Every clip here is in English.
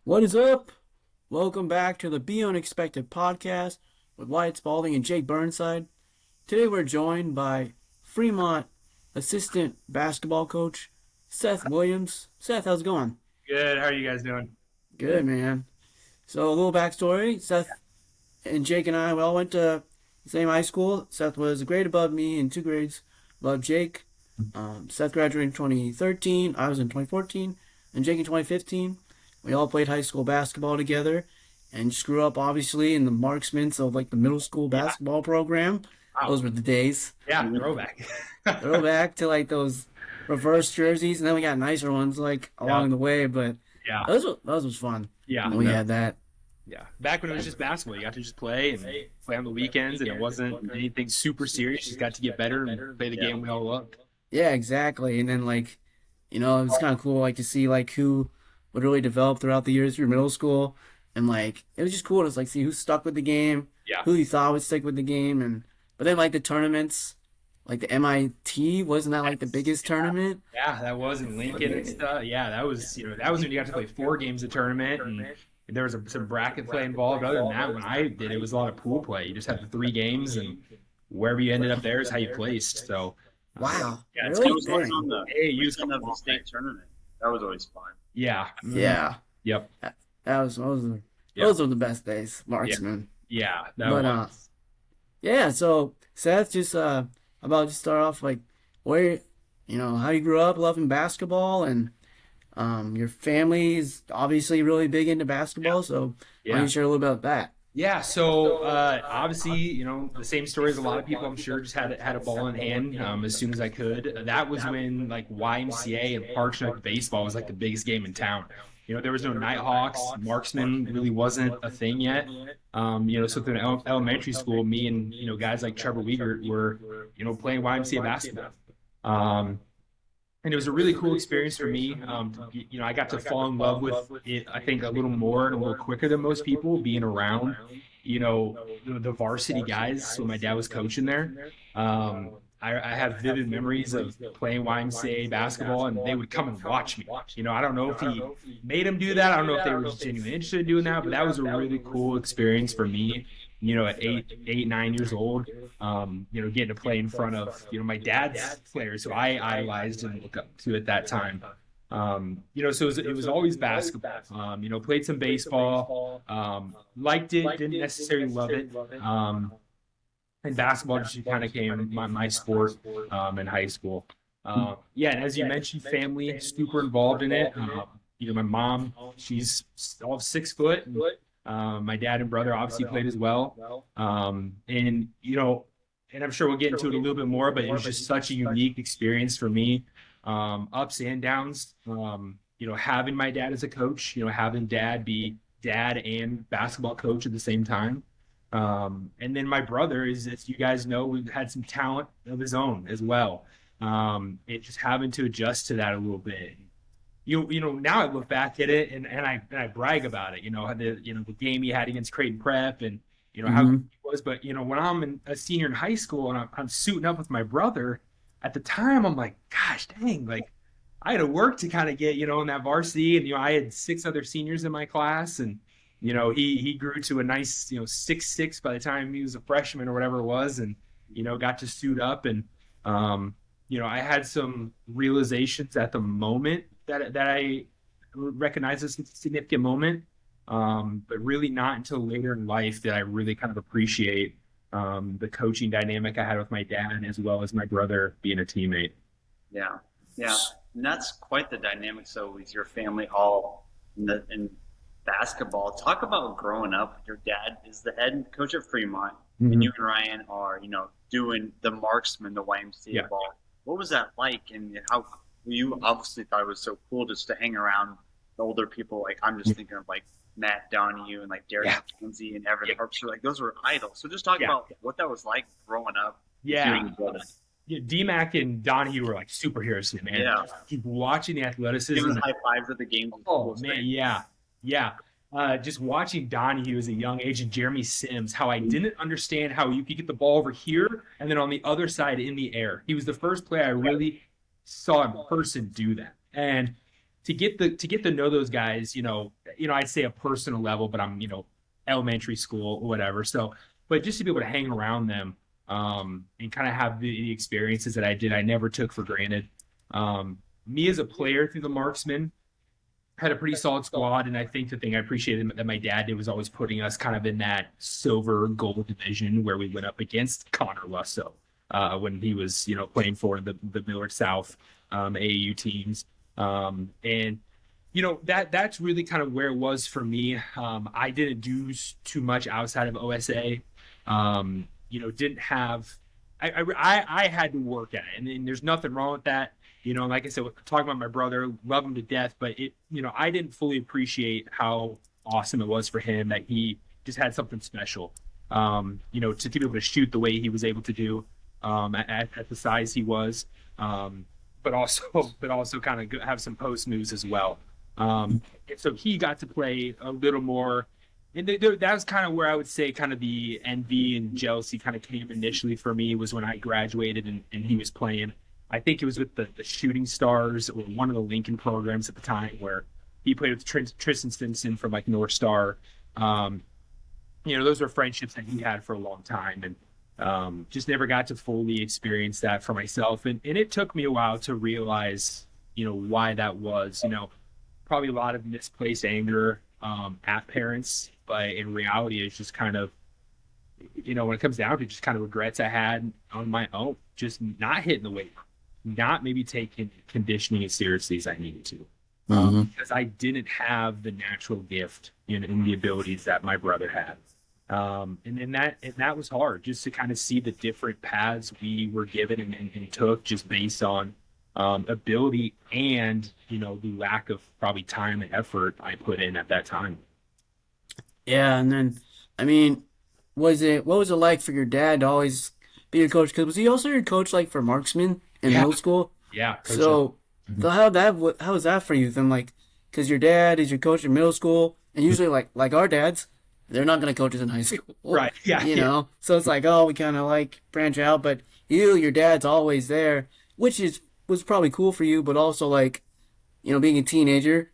What is up? Welcome back to the Be Unexpected podcast with Wyatt Spalding and Jake Burnside. Today we're joined by Fremont assistant basketball coach Seth Williams. Seth, how's it going? Good. How are you guys doing? Good, man. So a little backstory: Seth and Jake and I, we all went to the same high school. Seth was a grade above me and 2 grades above Jake. Seth graduated in 2013. I was in 2014, and Jake in 2015. We all played high school basketball together and just grew up, obviously, in the marksments of like the middle school Yeah. basketball program. Wow. Those were the days. Yeah, throwback. Throwback to like those reverse jerseys, and then we got nicer ones like along the way. But Yeah. those was fun. Yeah. When we had that. Yeah. Back when it was just basketball, you got to just play and play on the weekends, and it wasn't anything super serious. You just got to get better and play the game we all loved. Yeah, exactly. And then like, it was kind of cool like to see like who would really develop throughout the years through middle school, and like it was just cool to like see who stuck with the game, Yeah. who you thought would stick with the game, and but then like the tournaments, like the MIT, wasn't that like the biggest tournament? Yeah, that was in Lincoln and stuff. Yeah, that was when you got to play 4 games a tournament, and there was some bracket play involved. Other than that, when I did, it was a lot of pool play. You just had the 3 games, and wherever you ended up there is how you placed. So, Wow, yeah, really? It was always Dang. on the Hey, you weekend of the state tournament. That was always fun. yeah, Yeah, yep, those were the best days, marksman. yeah. That But was. yeah. So Seth, just about to start off like where, how you grew up loving basketball, and your family is obviously really big into basketball. So why don't Yeah. you share a little bit about that? Yeah, so obviously, the same story as a lot of people, I'm sure, just had a ball in hand as soon as I could. That was when like YMCA and Parks and Rec baseball was like the biggest game in town. There was no Nighthawks, marksman really wasn't a thing yet. So through elementary school, me and guys like Trevor Wiegert were playing YMCA basketball. And it was a really cool experience for me. I got to fall in love with it, I think, a little more and a little quicker than most people, being around, the varsity guys. So my dad was coaching there. I have vivid memories of playing YMCA basketball, and they would come and watch me. I don't know if he made them do that. I don't know if they were just genuinely interested in doing that, but that was a really cool experience for me. At 9 years old, getting to play in front of, my dad's players who I idolized and looked up to at that time. So it was always basketball. Played some baseball, liked it, didn't necessarily love it. And basketball just kind of came my sport in high school. And as you mentioned, family super involved in it. My mom, she's all 6 foot. My dad and brother obviously played as well. And I'm sure we'll get into it a little bit more, but it was just such a unique experience for me. Ups and downs. Having my dad as a coach, having dad be dad and basketball coach at the same time. And then my brother is, as you guys know, we've had some talent of his own as well. It just having to adjust to that a little bit. Now I look back at it and I brag about it. The game he had against Creighton Prep and how good he was. But when I'm a senior in high school and I'm suiting up with my brother, at the time I'm like, gosh dang, like I had to work to kind of get in that varsity, and I had 6 other seniors in my class, and he grew to a nice 6'6" by the time he was a freshman or whatever it was, and got to suit up, and I had some realizations at the moment that I recognize as a significant moment, but really not until later in life that I really kind of appreciate the coaching dynamic I had with my dad, as well as my brother being a teammate. Yeah, yeah, and that's quite the dynamic. So with your family all in basketball, talk about growing up. Your dad is the head coach at Fremont, and you and Ryan are doing the marksman, the YMCA ball. What was that like, and how you obviously thought it was so cool just to hang around the older people? Like I'm just thinking of like Matt Donahue and like Derek McKenzie and Evan Harpster, like those were idols. So just talk about what that was like growing up. Yeah. D-Mac and Donahue were like superheroes to me, man. Yeah. Keep watching the athleticism. Giving high fives at the games. Oh man, yeah. Just watching Donahue as a young age and Jeremy Sims, how I didn't understand how you could get the ball over here and then on the other side in the air. He was the first player I really saw in person do that. And to get to know those guys, I'd say a personal level, but I'm, elementary school or whatever. So, but just to be able to hang around them, and kind of have the experiences that I did, I never took for granted. Me as a player through the Marksmen had a pretty solid squad, and I think the thing I appreciated that my dad did was always putting us kind of in that silver gold division where we went up against Connor Lusso when he was, playing for the Millard South AAU teams. And that's really kind of where it was for me. I didn't do too much outside of OSA. Didn't have. I had to work at it, and there's nothing wrong with that. Like I said, talking about my brother, love him to death, but I didn't fully appreciate how awesome it was for him that he just had something special. To be able to shoot the way he was able to do, at the size he was, but also kind of have some post moves as well. And so he got to play a little more. And that was kind of where I would say kind of the envy and jealousy kind of came initially for me, was when I graduated and he was playing. I think it was with the Shooting Stars, or one of the Lincoln programs at the time, where he played with Tristan Stinson from like North Star. Those were friendships that he had for a long time, and just never got to fully experience that for myself. And it took me a while to realize, why that was. Probably a lot of misplaced anger at parents, but in reality, it's just kind of, when it comes down to just kind of regrets I had on my own, just not hitting the weight, not maybe taking conditioning as seriously as I needed to, because I didn't have the natural gift and the abilities that my brother had. And that was hard, just to kind of see the different paths we were given and took, just based on ability and the lack of probably time and effort I put in at that time. Yeah, and then I mean, what was it like for your dad to always be your coach? Because was he also your coach like for marksman in Yeah. middle school? Yeah. So, how was that for you then? Like, because your dad is your coach in middle school, and usually like our dads, they're not gonna coach us in high school, Right. Yeah. So it's like, oh, we kind of like branch out, but your dad's always there, which was probably cool for you, but also like, being a teenager,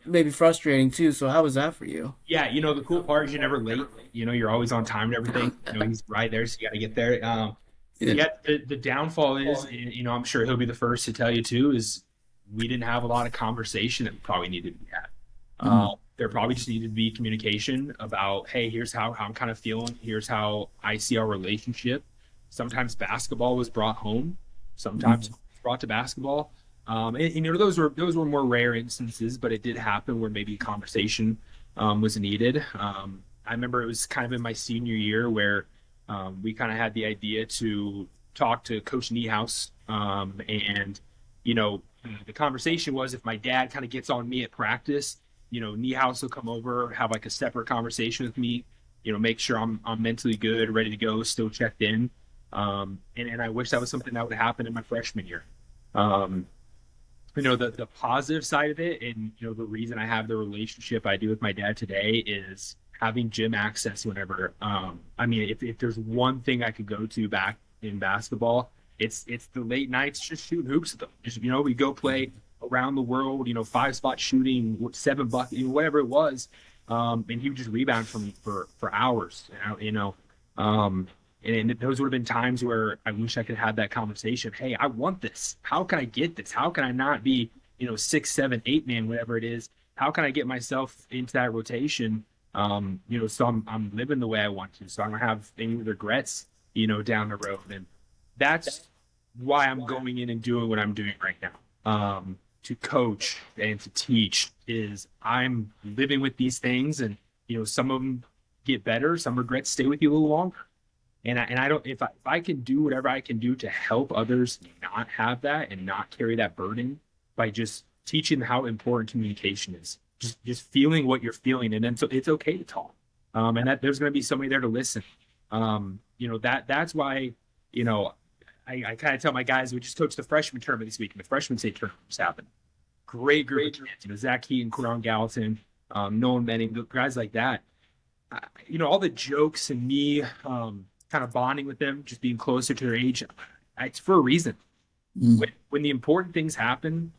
maybe frustrating too. So how was that for you? Yeah, the cool part is you're never late. You're always on time and everything. He's right there, so you got to get there. Yeah. The downfall is, I'm sure he'll be the first to tell you too, is we didn't have a lot of conversation that we probably needed to be had. There probably just needed to be communication about, hey, here's how I'm kind of feeling. Here's how I see our relationship. Sometimes basketball was brought home. Sometimes it was brought to basketball. Those were more rare instances, but it did happen where maybe conversation was needed. I remember it was kind of in my senior year where we kind of had the idea to talk to Coach Niehaus, and the conversation was, if my dad kind of gets on me at practice, Niehaus will come over, have like a separate conversation with me, make sure I'm mentally good, ready to go, still checked in. And I wish that was something that would happen in my freshman year. The positive side of it, and the reason I have the relationship I do with my dad today, is having gym access whenever. If there's one thing I could go to back in basketball, it's the late nights just shooting hoops with them. Just we go play around the world, 5-spot shooting, 7-bucket, whatever it was, and he would just rebound for me for hours. And those would have been times where I wish I could have that conversation. Hey, I want this. How can I get this? How can I not be, 6, 7, 8 man, whatever it is? How can I get myself into that rotation? So I'm living the way I want to. So I don't have any regrets, down the road. And that's why I'm going in and doing what I'm doing right now. To coach and to teach, is I'm living with these things, and some of them get better, some regrets stay with you a little longer. And I don't, if I can do whatever I can do to help others not have that and not carry that burden, by just teaching how important communication is, just feeling what you're feeling, and then so it's okay to talk, and that there's going to be somebody there to listen. That's why I kind of tell my guys, we just coached the freshman tournament this week, and the freshman state tournament just happened. Great group of kids, Zach Heaton, Coron Gallatin, Nolan Benning, guys like that. All the jokes and me kind of bonding with them, just being closer to their age, it's for a reason. When the important things happen,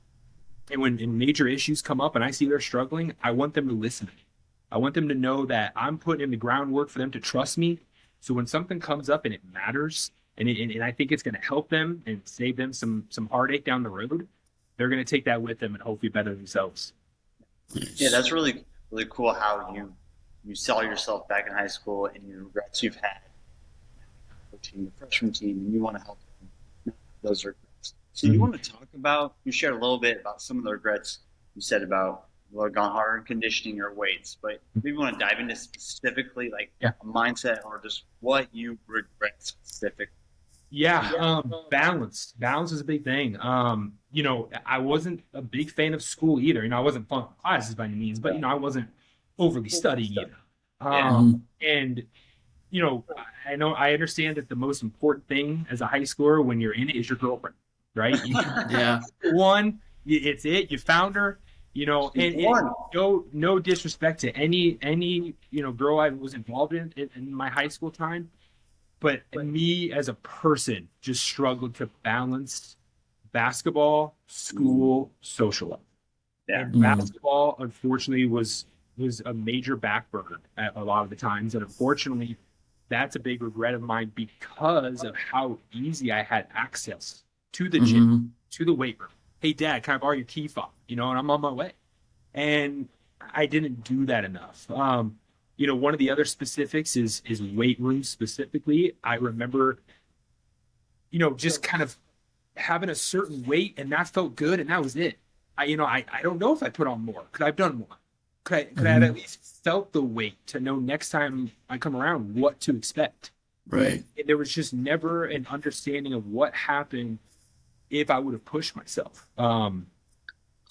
And when major issues come up and I see they're struggling, I want them to listen. I want them to know that I'm putting in the groundwork for them to trust me. So when something comes up and it matters, and I think it's going to help them and save them some heartache down the road, they're going to take that with them and hopefully better themselves. Yeah, that's really really cool how you saw yourself back in high school and your regrets you've had coaching the freshman team, and you want to help them not have those regrets. So you want to talk about, you shared a little bit about some of the regrets you said about gone harder in conditioning or weights, but maybe want to dive into specifically like Yeah. a mindset or just what you regret specifically. Yeah, balance. Balance is a big thing. I wasn't a big fan of school either. I wasn't flunking classes by any means, but I wasn't overly studying either. And I understand that the most important thing as a high schooler when you're in it is your girlfriend, right? Yeah. One, it's it. You found her, and no disrespect to any girl I was involved in my high school time. But me as a person just struggled to balance basketball, school, social life. Yeah. And basketball, unfortunately, was a major back burner at a lot of the times. And unfortunately, that's a big regret of mine because of how easy I had access to the gym, to the weight room. Hey, Dad, can I borrow your key fob? And I'm on my way. And I didn't do that enough. One of the other specifics is weight room specifically. I remember, just kind of having a certain weight and that felt good and that was it. I don't know if I put on more. Could I have done more? Could I have at least felt the weight to know next time I come around what to expect? Right. And there was just never an understanding of what happened if I would have pushed myself.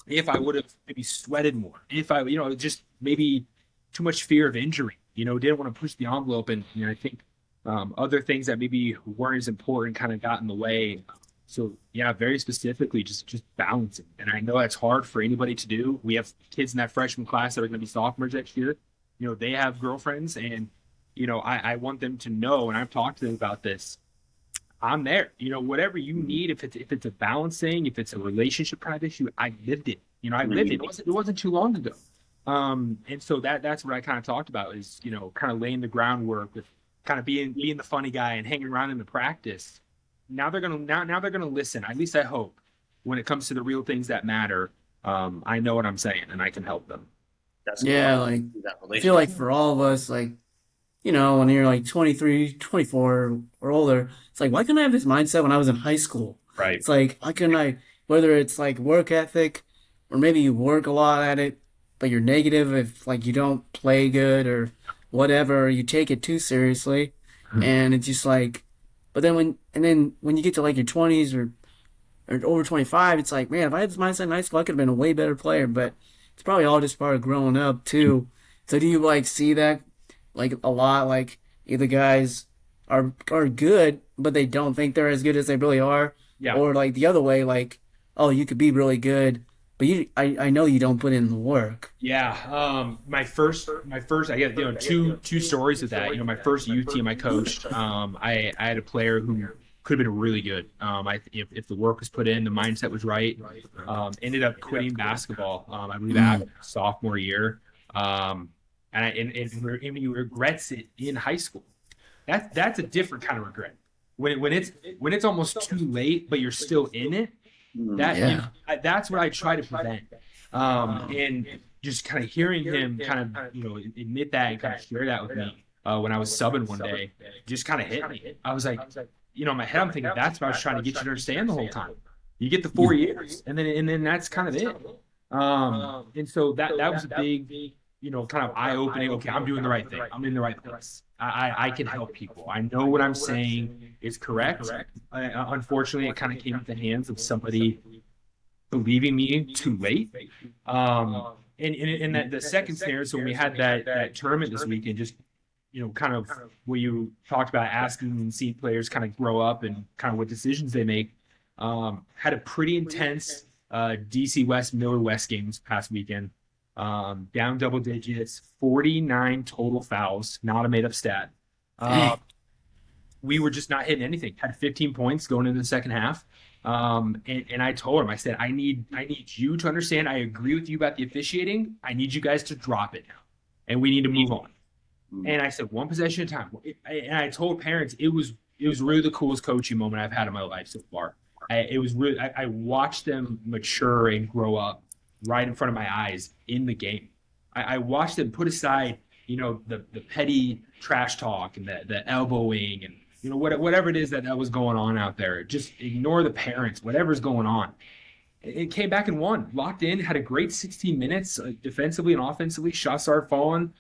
If I would have maybe sweated more. If I, just maybe too much fear of injury, didn't want to push the envelope. And I think other things that maybe weren't as important kind of got in the way. So yeah, very specifically, just balancing. And I know that's hard for anybody to do. We have kids in that freshman class that are going to be sophomores next year. They have girlfriends and, I want them to know, and I've talked to them about this. I'm there, whatever you need, if it's a balancing, if it's a relationship kind of issue, I lived it. I lived it. It wasn't too long ago. And so that's what I kind of talked about is, kind of laying the groundwork with kind of being the funny guy and hanging around in the practice. Now they're gonna listen. At least I hope when it comes to the real things that matter. I know what I'm saying and I can help them. That's Yeah, like I feel like for all of us, like, when you're like 23, 24 or older, it's like, why couldn't I have this mindset when I was in high school? Right. It's like, why couldn't I, whether it's like work ethic or maybe you work a lot at it, but you're negative if like you don't play good or whatever, or you take it too seriously. And it's just like, but then when you get to like your 20s or over 25, it's like, man, if I had this mindset in high school, I could have been a way better player. But it's probably all just part of growing up too. So do you like see that like a lot? Like either guys are good, but they don't think they're as good as they really are, Yeah. or like the other way, like, oh, you could be really good, but I know you don't put in the work. Yeah. My first, I got, two stories of that. My first youth team I coached, I had a player who could have been really good. If the work was put in, the mindset was right, ended up quitting basketball. I believe after sophomore year. And he regrets it in high school. That's a different kind of regret. When it's almost too late, but you're still in it. That's what I try to prevent. And just kind of hearing him kind of admit that and kind of share that with me when I was subbing one day, just kind of hit me. I was like, in my head I'm thinking that's what I was trying to get you to understand the whole time. You get the 4 years, and then that's kind of it. And so that was a big kind of eye-opening. Okay, I'm doing the right thing. I'm in the right place. I can help people. I know what I'm saying is correct. Unfortunately, it kind of came into the hands of somebody believing me too late. And that the second scenario, so when we had that tournament this weekend, just kind of where you talked about asking and seeing players kind of grow up and kind of what decisions they make. Had a pretty intense DC West Miller West game this past weekend. Down double digits, 49 total fouls, not a made-up stat. We were just not hitting anything. Had 15 points going into the second half. And I told him, I said, I need you to understand. I agree with you about the officiating. I need you guys to drop it now, and we need to move on. And I said, one possession at a time. And I told parents it was really the coolest coaching moment I've had in my life so far. It was really I watched them mature and grow up right in front of my eyes in the game. I watched them put aside, the petty trash talk and the elbowing and whatever it is that was going on out there. Just ignore the parents, whatever's going on. It came back and won, locked in, had a great 16 minutes defensively and offensively. Shots started falling.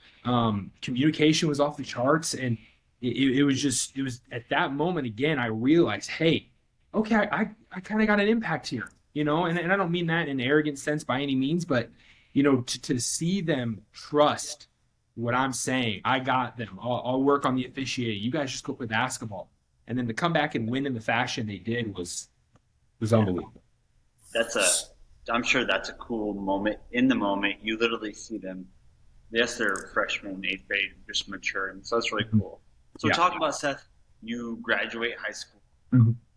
Communication was off the charts. And it was at that moment, again, I realized, hey, okay, I kind of got an impact here, and I don't mean that in an arrogant sense by any means, but, to see them trust what I'm saying, I got them. I'll work on the officiating. You guys just go play basketball. And then to come back and win in the fashion they did was unbelievable. I'm sure that's a cool moment. In the moment, you literally see them. Yes, they're freshmen, eighth grade, just maturing. So that's really cool. So Yeah. talk about, Seth, you graduate high school,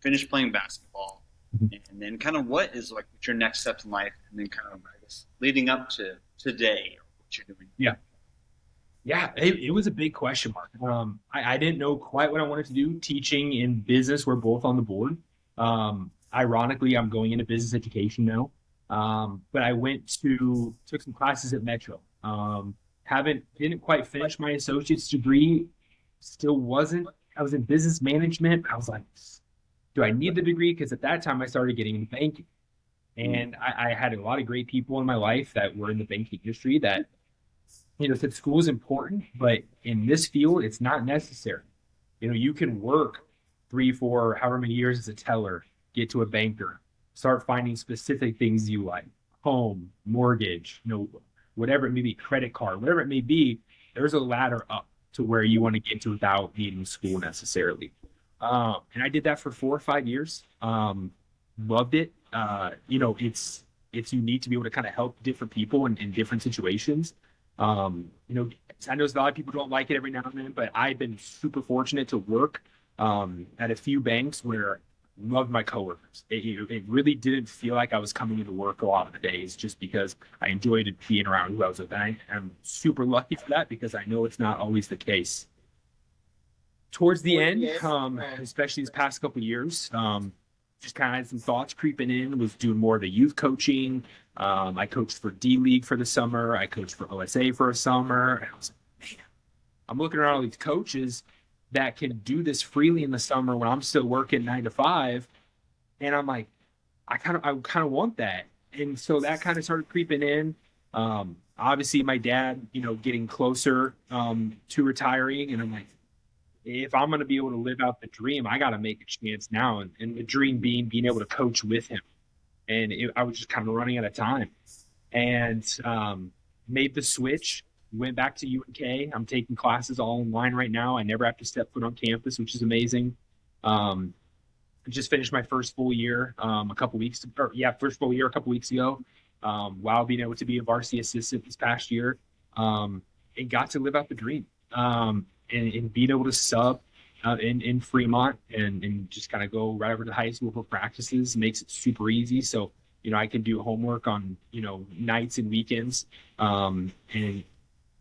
finish playing basketball, and then kind of what is like your next steps in life, and then kind of, I guess, leading up to today, or what you're doing. Yeah, it was a big question mark. I didn't know quite what I wanted to do. Teaching and business were both on the board. Ironically, I'm going into business education now. But I took some classes at Metro. Didn't quite finish my associate's degree. I was in business management. I was like, do I need the degree? Because at that time I started getting into banking. And I had a lot of great people in my life that were in the banking industry that, said school is important, but in this field, it's not necessary. You can work 3, 4, however many years as a teller, get to a banker, start finding specific things you like, home, mortgage, whatever it may be, credit card, whatever it may be, there's a ladder up to where you want to get to without needing school necessarily. And I did that for 4 or 5 years. Loved it. It's unique to be able to kind of help different people in different situations. I know a lot of people don't like it every now and then, but I've been super fortunate to work at a few banks where I loved my coworkers. It really didn't feel like I was coming into work a lot of the days just because I enjoyed being around who I was with. And I'm super lucky for that because I know it's not always the case. Towards the end, especially these past couple of years, just kind of had some thoughts creeping in, was doing more of the youth coaching. I coached for D League for the summer. I coached for OSA for a summer. And I was like, man, I'm looking around all these coaches that can do this freely in the summer when I'm still working 9 to 5. And I'm like, I kind of want that. And so that kind of started creeping in. Obviously my dad, getting closer to retiring. And I'm like, if I'm going to be able to live out the dream, I got to make a chance now. And the dream being able to coach with him. And I was just kind of running out of time. And made the switch, went back to UNK. I'm taking classes all online right now. I never have to step foot on campus, which is amazing. I just finished my first full year first full year a couple weeks ago, while being able to be a varsity assistant this past year, and got to live out the dream. And being able to sub in Fremont and just kind of go right over to high school for practices makes it super easy. So, I can do homework on, nights and weekends. And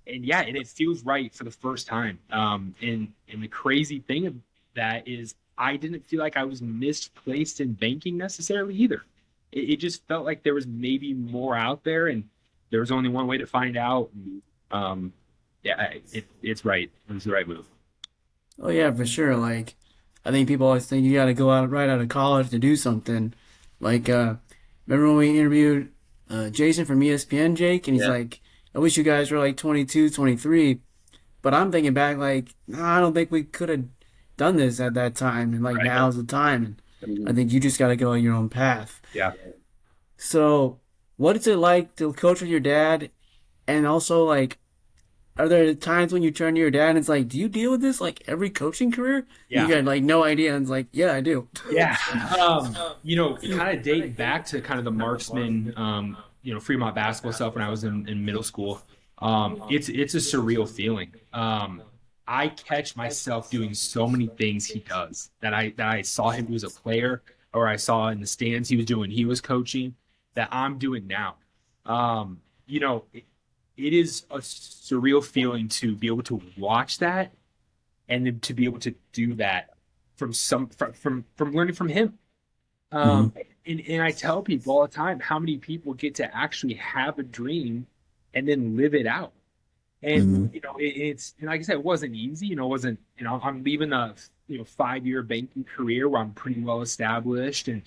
it feels right for the first time. And the crazy thing of that is I didn't feel like I was misplaced in banking necessarily either. It just felt like there was maybe more out there and there was only one way to find out. It's right. It was the right move. Oh yeah, for sure. Like, I think people always think you got to go out right out of college to do something. Like, remember when we interviewed Jason from ESPN, Jake, and he's like, "I wish you guys were like 22, 23." But I'm thinking back, like, I don't think we could have done this at that time, and like Right. now's the time. And I think you just got to go on your own path. Yeah. So, what is it like to coach with your dad? And also, like, are there times when you turn to your dad and it's like, do you deal with this like every coaching career? Yeah. You got like no idea. And it's like, yeah, I do. Yeah. Kind of dating back to kind of the marksman, Fremont basketball stuff when I was in middle school. It's a surreal feeling. I catch myself doing so many things he does that I saw him do as a player. or I saw in the stands he was coaching, that I'm doing now. You know, it is a surreal feeling to be able to watch that and then to be able to do that from learning from him. Mhm. And I tell people all the time how many people get to actually have a dream and then live it out. And Mhm. you know, it's and like I said, it wasn't easy. You know, it wasn't. You know, I'm leaving a 5-year banking career where I'm pretty well established, and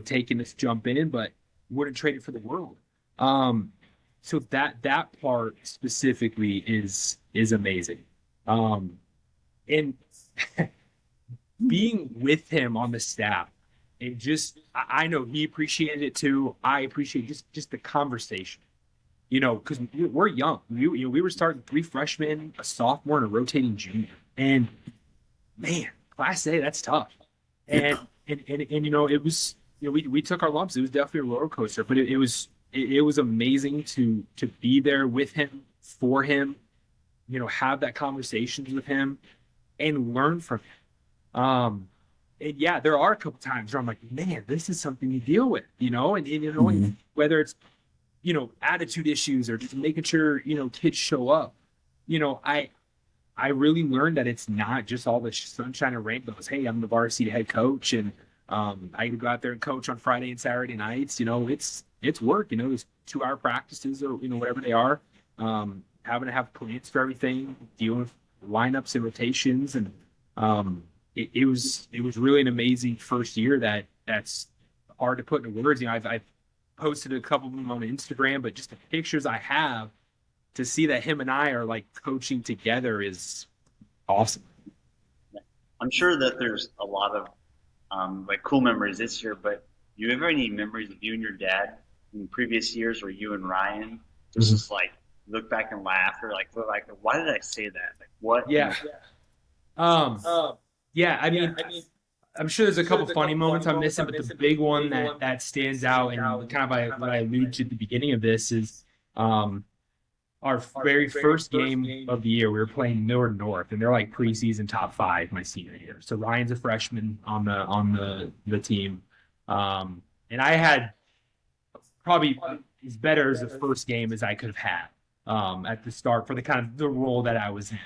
taking this jump in, but wouldn't trade it for the world. Um, so that part specifically is amazing. And being with him on the staff, and just I know he appreciated it too. I appreciate just the conversation. Because we're young. We were starting 3 freshmen, a sophomore, and a rotating junior. And man, Class A, that's tough. And it was we took our lumps. It was definitely a roller coaster, but it was amazing to be there with him, for him, have that conversations with him, and learn from him. And yeah, there are a couple times where I'm like, man, this is something you deal with, Mhm. whether it's attitude issues or just making sure, kids show up. I really learned that it's not just all the sunshine and rainbows. Hey, I'm the varsity head coach, and I can go out there and coach on Friday and Saturday nights. It's work. There's 2-hour practices or whatever they are. Having to have plans for everything, dealing with lineups and rotations, and it was really an amazing first year that's hard to put into words. I've posted a couple of them on Instagram, but just the pictures I have, to see that him and I are like coaching together is awesome. I'm sure that there's a lot of like cool memories this year, but do you have any memories of you and your dad in previous years, or you and Ryan just like look back and laugh, or like why did I say that? Like what? Yeah. Um, yeah, I mean, I'm sure there's a couple funny moments I'm missing, but the big one that stands out, and kind of what I alluded to at the beginning of this, is our very first game of the year. We were playing Millard North, and they're like preseason top 5 my senior year. So Ryan's a freshman on the team, and I had probably as better as the first game as I could have had at the start for the kind of the role that I was in.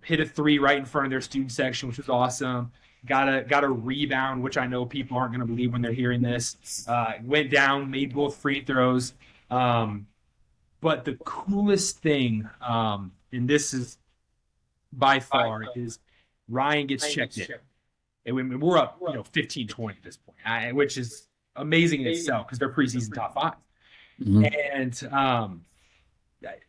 Hit a 3 right in front of their student section, which was awesome. Got a rebound, which I know people aren't going to believe when they're hearing this. Went down, made both free throws. But the coolest thing, and this is by far, is Ryan gets checked in. And we're up, 15-20 at this point, which is amazing in itself because they're preseason top 5. Mhm. And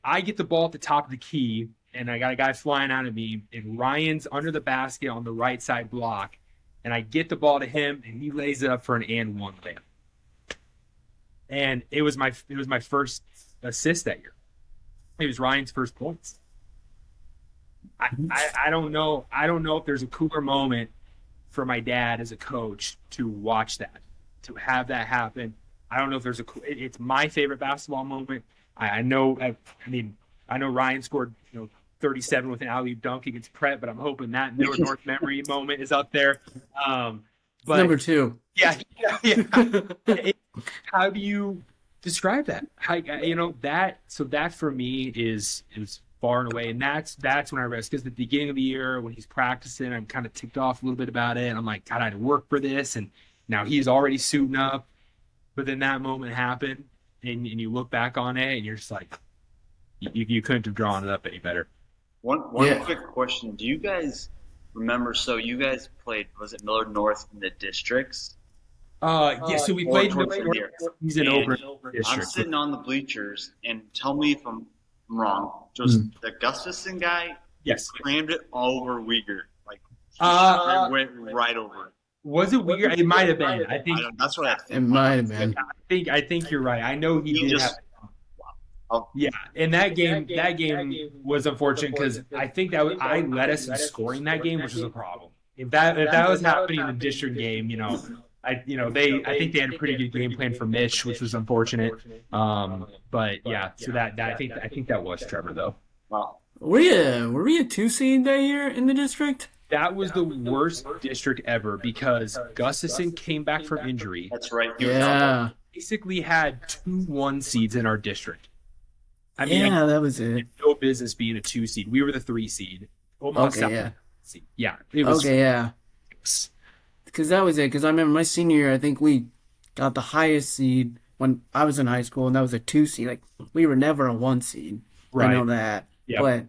I get the ball at the top of the key, and I got a guy flying out at me, and Ryan's under the basket on the right side block, and I get the ball to him, and he lays it up for an and one layup. And it was my first assist that year. It was Ryan's first points. I don't know if there's a cooler moment for my dad as a coach to watch that, to have that happen. I don't know if there's it's my favorite basketball moment. I know Ryan scored 37 with an alley-oop dunk against Pratt, but I'm hoping that Millard North memory moment is up there. But Number 2. yeah. How do you describe that? That. So that for me is far and away, and that's when I rest, because at the beginning of the year when he's practicing, I'm kind of ticked off a little bit about it, and I'm like, God, I had to work for this, and now he's already suiting up. But then that moment happened, and you look back on it, and you're just like, you couldn't have drawn it up any better. One quick question: do you guys remember? So you guys played, was it Millard North in the districts? Yeah. So we played towards the Millard year. North. He's in And Ober I'm district. sitting on the bleachers, and tell me if I'm wrong. Just the Gustafson guy Yes. crammed it all over Uyghur. Like it went right over it. Was it weird? It might have been. I think. That's what I It think. might have been. I think you're right. I know he He did just- have. Oh, Yeah, and that game was unfortunate because I think I led us in scoring that game, which was a problem. If that was happening in the district game, I think they had a pretty good game plan for Mitch, which was unfortunate. But yeah, so that I think that was Trevor though. wow. Were we a 2 seed that year in the district? That was the worst district ever because Gustafson came back from injury. That's right. Yeah. Basically had 2 1 seeds in our district. I mean, Yeah, that was it. no business being a 2 seed. We were the 3 seed. Omaha Okay, South yeah. seed. Yeah, it was. Okay, yeah. Because that was it. Because I remember my senior year, I think we got the highest seed when I was in high school, and that was a 2 seed. Like, we were never a 1 seed. I know Right. that. Yeah. But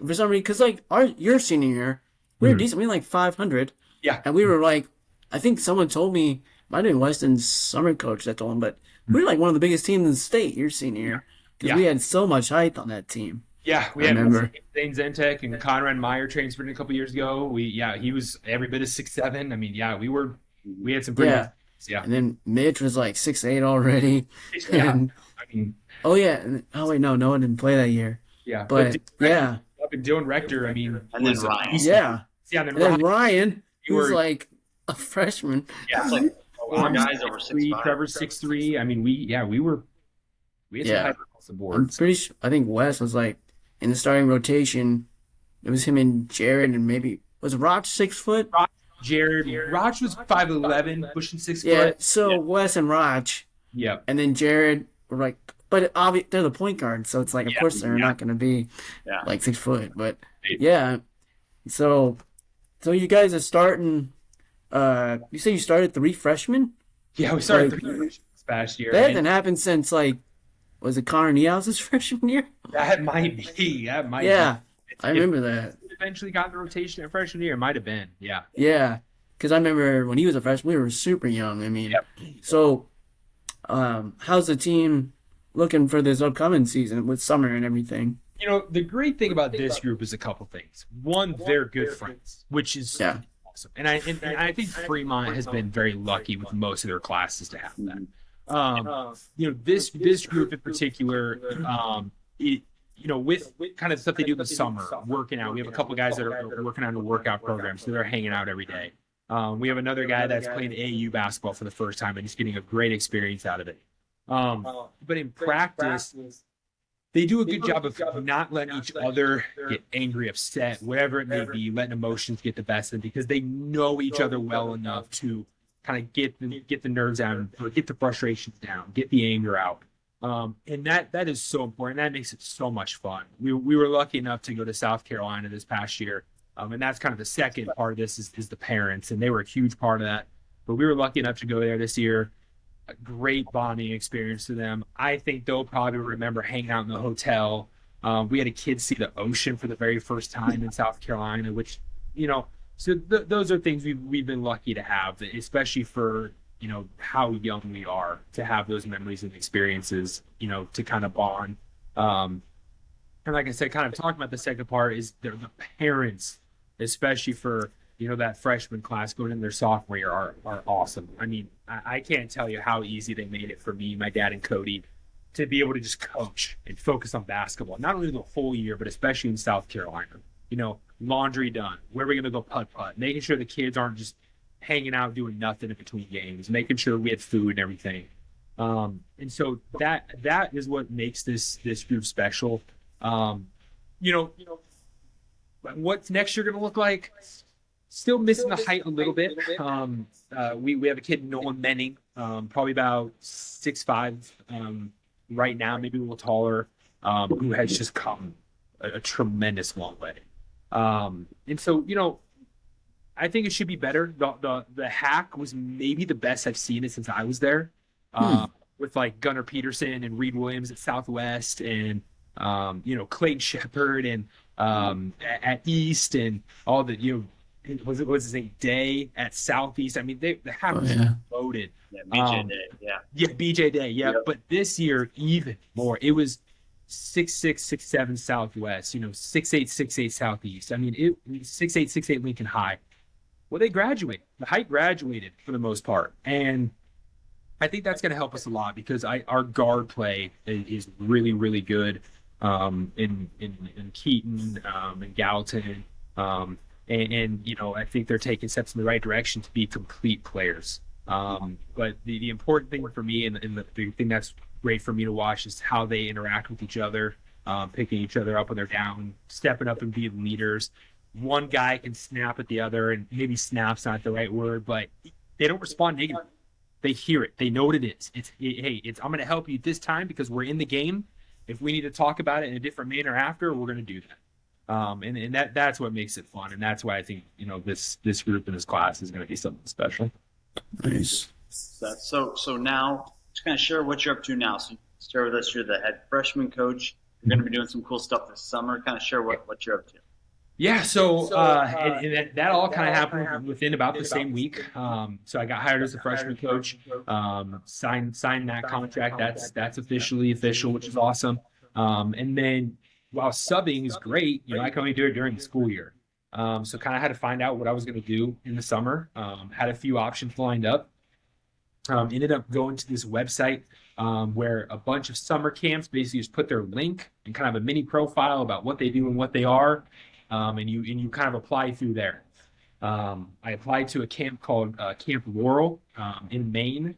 for some reason, because like your senior year, we were decent. We were like 500. Yeah. And we were like, I think someone told me, might have been Weston's summer coach that told him, but we were like one of the biggest teams in the state your senior year. Because Yeah. we had so much height on that team. Yeah, we I had remember. Zane Zentek and Conrad Meyer transferred in a couple years ago. He was every bit of 6'7". I mean, yeah, we had some pretty Yeah. yeah. And then Mitch was like 6'8" already. Yeah. And, I mean, oh, yeah. Oh, wait, no, Noah didn't play that year. yeah. But, yeah. Up in Dylan Rector, I mean, And then was Ryan. Yeah. yeah, and then And then Ryan, Ryan, you who was were- like a freshman. yeah, It's like four guys over 6'3", 6'5". Trevor 6'3". I mean, we had some Yeah. height across the I'm board. pretty sure, I think Wes was like in the starting rotation. It was him and Jared, and maybe was Roch 6 foot? Jared Roch was 5'11", pushing 6 Yeah, foot. so Wes and Roch, Yeah, and then Jared were like, but they're the point guard, so it's like, of Yeah, course they're yeah. not going to be Yeah. like 6 foot, but yeah. So you guys are starting. You say you started 3 freshmen? yeah. We started Like- 3 this past year. That and hasn't happened since like, was it Connor Niehause's freshman year? that might be. That might. Yeah, Be. I remember that. It eventually got in the rotation at freshman year. It might have been. Yeah. Yeah, because I remember when he was a freshman, we were super young. I mean, Yep. so how's the team looking for this upcoming season with summer and everything? You know, the great thing about this group is a couple things. One, they're good friends, which is Yeah. awesome. And I think Fremont has been very lucky with most of their classes to have that. You know, this group in particular, with kind of stuff they do in the summer, working out. We have a couple guys that are working on a workout program, so they're hanging out every day. We have another guy that's playing AAU basketball for the first time, and he's getting a great experience out of it. But in practice, they do a good job of not letting each other get angry, upset, whatever it may be, letting emotions get the best of them because they know each other well enough to kind of get the nerves down, or get the frustrations down, get the anger out. And that is so important. That makes it so much fun. We were lucky enough to go to South Carolina this past year. And that's kind of the second part of this is the parents, and they were a huge part of that. But we were lucky enough to go there this year. A great bonding experience to them. I think they'll probably remember hanging out in the hotel. We had a kid see the ocean for the very first time in South Carolina, which, so those are things we've been lucky to have, especially for, how young we are, to have those memories and experiences, to kind of bond. And like I said, kind of talking about the second part is the parents, especially for, that freshman class going in their sophomore year are awesome. I mean, I can't tell you how easy they made it for me, my dad, and Cody to be able to just coach and focus on basketball, not only the whole year, but especially in South Carolina. Laundry done. Where are we going to go putt-putt? Making sure the kids aren't just hanging out doing nothing in between games, making sure we had food and everything. And so that is what makes this group special. What's next year going to look like? Still missing the height a little bit. We have a kid, Nolan Menning, probably about 6'5", right now, maybe a little taller, who has just come a tremendous long way. And so, I think it should be better. The hack was maybe the best I've seen it since I was there, with like Gunnar Peterson and Reed Williams at Southwest, and Clayton Shepard and at East, and all the was his name Day at Southeast. I mean, the hack was loaded. Yeah, BJ Day. Yeah. Yeah, BJ Day. Yeah, Yep. But this year even more. It was 6'6", 6'7" Southwest. 6'8", 6'8" Southeast. I mean, it 6'8", 6'8" Lincoln High. Well, they graduated. The height graduated for the most part, and I think that's going to help us a lot because our guard play is really, really good in Keaton and Gallatin, and I think they're taking steps in the right direction to be complete players. But the important thing for me and the thing that's great for me to watch is how they interact with each other, picking each other up when they're down, stepping up and being leaders. one guy can snap at the other, and maybe snap's not the right word, but they don't respond negatively. They hear it. They know what it is. Hey, I'm going to help you this time because we're in the game. If we need to talk about it in a different manner after, we're going to do that. And that's what makes it fun, and that's why I think this group and this class is going to be something special. Nice. So now, just kind of share what you're up to now. So share with us, you're the head freshman coach. You're going to be doing some cool stuff this summer. Kind of share what you're up to. Yeah, so and that all kind of happened within about the same week. So I got hired as a freshman coach, signed that contract. That's officially official, which is awesome. And then while subbing is great, I can only do it during the school year. So kind of had to find out what I was going to do in the summer. Had a few options lined up. Ended up going to this website where a bunch of summer camps basically just put their link and kind of a mini profile about what they do and what they are. And you kind of apply through there. I applied to a camp called Camp Laurel in Maine,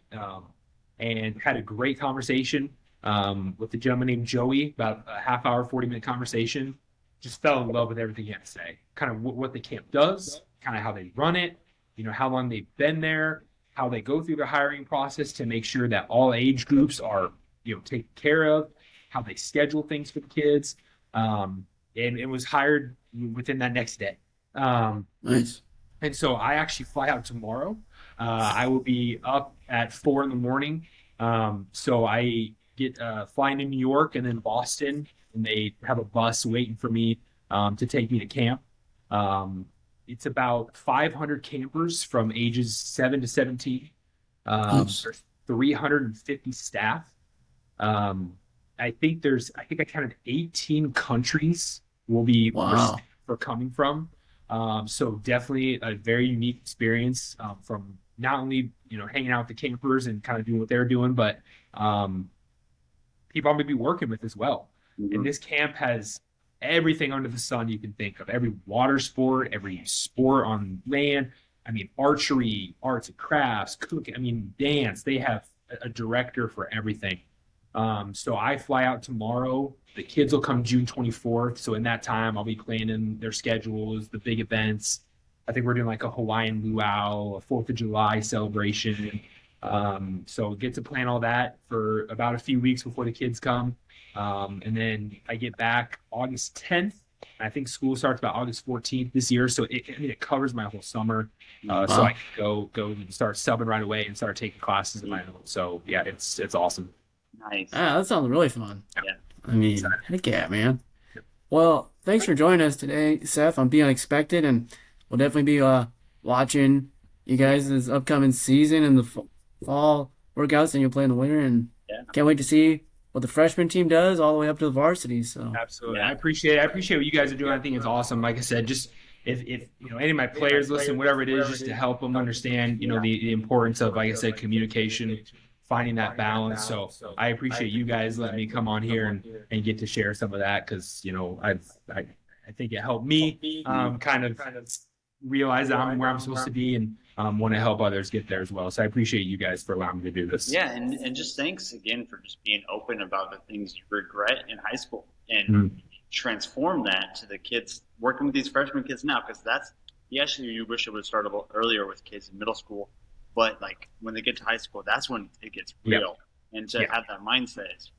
and had a great conversation with a gentleman named Joey, about a half hour, 40-minute conversation. Just fell in love with everything he had to say. Kind of what the camp does, kind of how they run it, how long they've been there, how they go through the hiring process to make sure that all age groups are taken care of, how they schedule things for the kids. And it was hired within that next day. Nice. And so I actually fly out tomorrow. I will be up at 4 a.m. So I get flying to New York and then Boston, and they have a bus waiting for me to take me to camp. It's about 500 campers from ages 7 to 17. Nice. There's 350 staff. I think I counted 18 countries will be Wow. for coming from. So definitely a very unique experience from not only hanging out with the campers and kind of doing what they're doing, but people I'm going to be working with as well. Mm-hmm. And this camp has everything under the sun you can think of. Every water sport, every sport on land. I mean, archery, arts and crafts, cooking. Dance. They have a director for everything. So I fly out tomorrow. The kids will come June 24th. So in that time, I'll be planning their schedules, the big events. I think we're doing like a Hawaiian luau, a 4th of July celebration. So get to plan all that for about a few weeks before the kids come. And then I get back August 10th. I think school starts about August 14th this year. So it covers my whole summer. So I can go and start subbing right away and start taking classes of my own. So yeah, it's awesome. Nice. Ah, that sounds really fun. Yeah. Heck yeah, man. Well, thanks for joining us today, Seth, on Be Unexpected, and we'll definitely be watching you guys this upcoming season and the fall workouts, and you'll play in the winter, and can't wait to see what the freshman team does all the way up to the varsity. So Absolutely. I appreciate it. I appreciate what you guys are doing. I think it's awesome. Like I said, just if any of my players listen, whatever it is, just to help them understand, the importance of, like I said, communication, finding that balance. So I appreciate you guys letting me come on here and get to share some of that, because I think it helped me kind of realize that I'm where I'm supposed to be, and want to help others get there as well. So I appreciate you guys for allowing me to do this. Yeah, and just thanks again for just being open about the things you regret in high school and transform that to the kids working with these freshman kids now, because you wish it would have started a little earlier with kids in middle school. But like when they get to high school, that's when it gets real. And to have that mindset is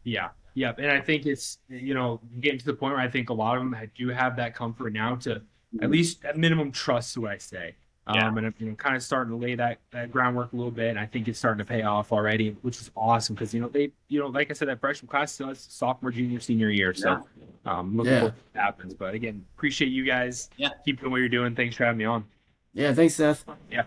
Yeah. And I think it's, getting to the point where I think a lot of them do have that comfort now to at least at minimum trust what I say. And I'm kind of starting to lay that groundwork a little bit. And I think it's starting to pay off already, which is awesome because, they like I said, that freshman class still has sophomore, junior, senior year. So looking forward to what happens. But again, appreciate you guys. Yeah. Keep doing what you're doing. Thanks for having me on. yeah, thanks, Seth. Yeah.